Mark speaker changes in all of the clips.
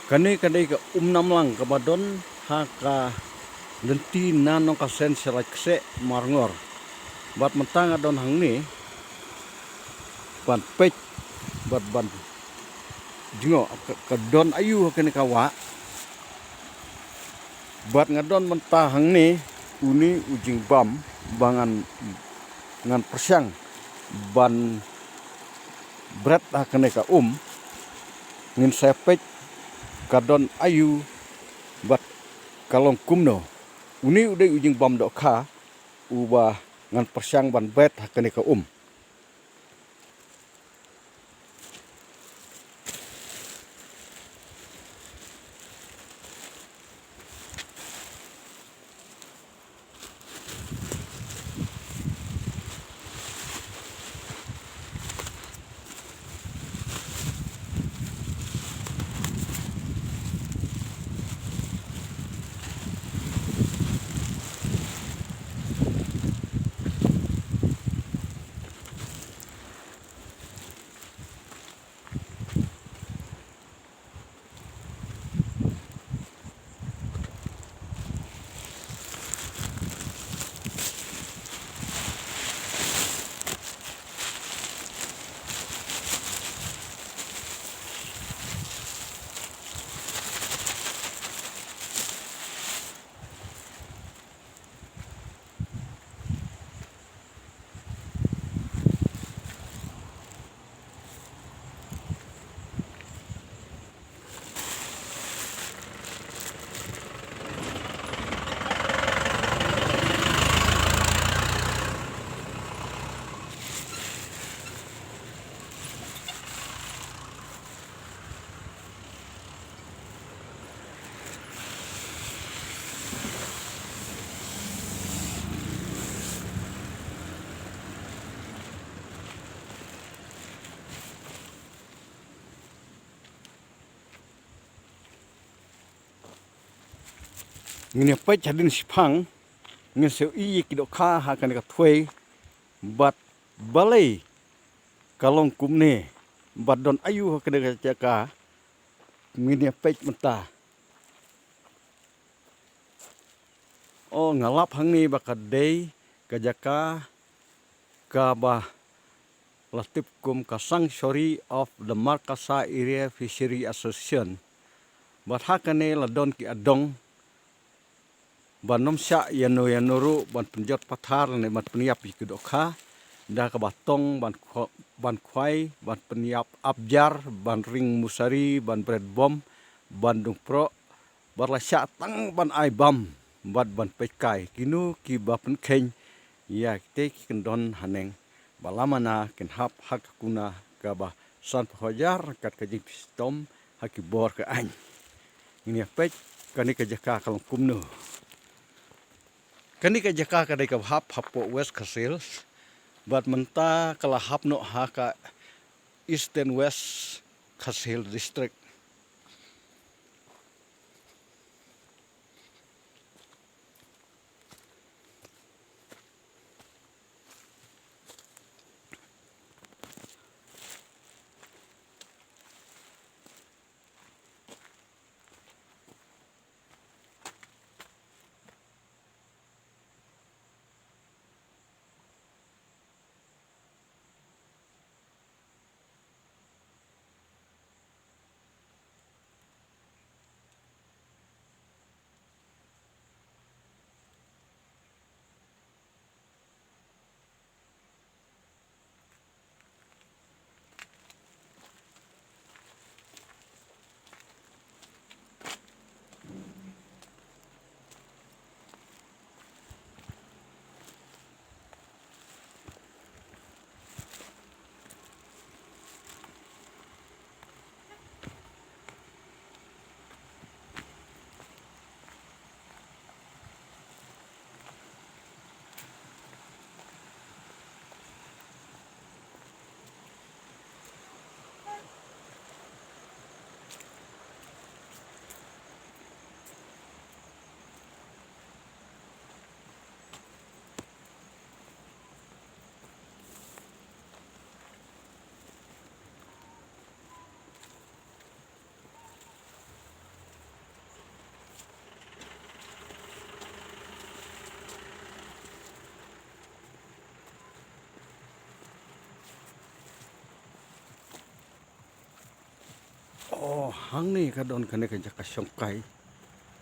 Speaker 1: Kani kadai ka namlang ka badon ha ka lenti nanong ka sen selakse marngor. Bat mentang adon hang ni ban pech bat ban jingo ka don ayu kani kawa. Bat ngadon mentah hang ni uni ujing bam bangan ngan persyang ban berat kani ka ngin sepech kadon ayu bat kalong kumno uni udai ujing bam dok kha uba ngan persyang ban bet hakane ka ngin pech hadin sipang ngin seu i ki dok kha hakane ka thwei bat balai kalong kumne bat don ayu hakane ka jaka ngin pech mentah ngalap hang ni bakadei ka jaka ka ba latip kum ka sanctuary of the Markasa Area Fishery Association bat hakane ladon ki adong ban nomsya yanuru ban penjot pathar ne mat peniap ki dokha da ka batong ban khwai ban peniap abjar ban ring musari ban bread bomb ban dung pro bar la sya tang ban ai bam ban pekai kinu ki bapen kheng ya te kendon haneng balamana ken hap hak kuna ka ba san hojar kat ka jing pistom haki bor ka an ini pech kani ka jaka kalong kumno kani ka jaka ka dai ka hap hapo west kasil bat menta kala hap no ha ka east and west kasil district Oh, hang ni kadon kene ke jaka songkai.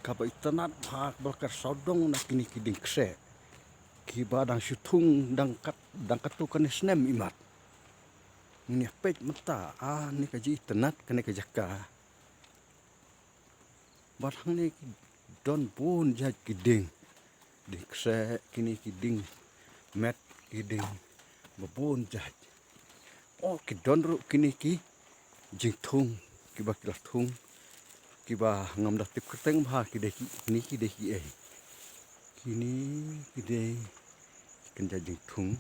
Speaker 1: Kapa itanat bhak balkar sodong na kini kiding kse. Ki badang syutung dang kat tu kene snem imat. Ni pej mata ni kaji itanat kene ke jaka. Barang ni don pun jaj kiding. Ding kse kini kiding met kiding babun jaj. Oh kidon ru kini ki jing thung kiba kilah thung kiba ngam dah tip keteng bha kideki ni kideki kini kide kenja jing thung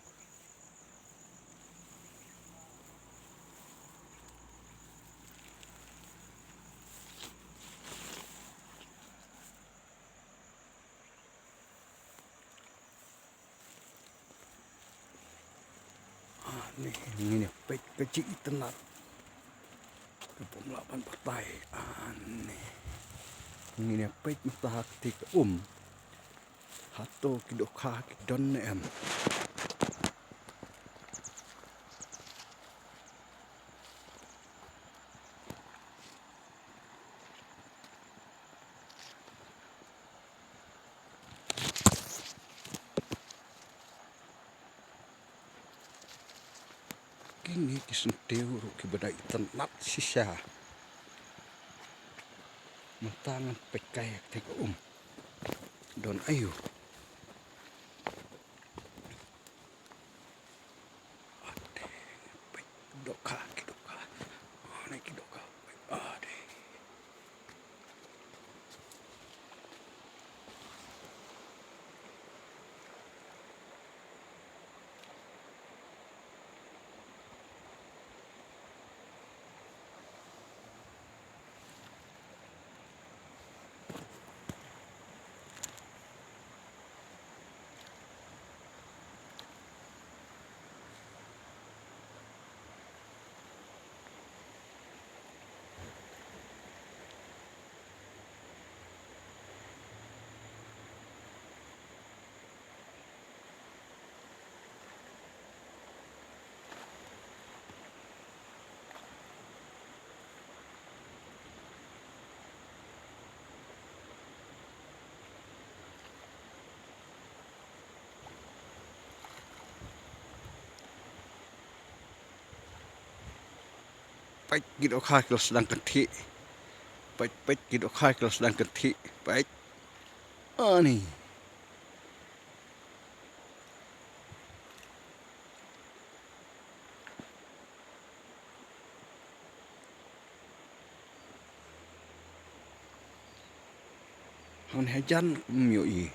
Speaker 1: ni pek kecik tenat kepom lapan partai ni pek mutah tik hato kidokha kidon em kini kisenteu ru kibadai tenat sisa matangan pekai tik don ayu kidokha ni kidokha ade pek kidokha kelas sedang ketik pek kidokha kelas sedang ketik pek ni hon hajan myoi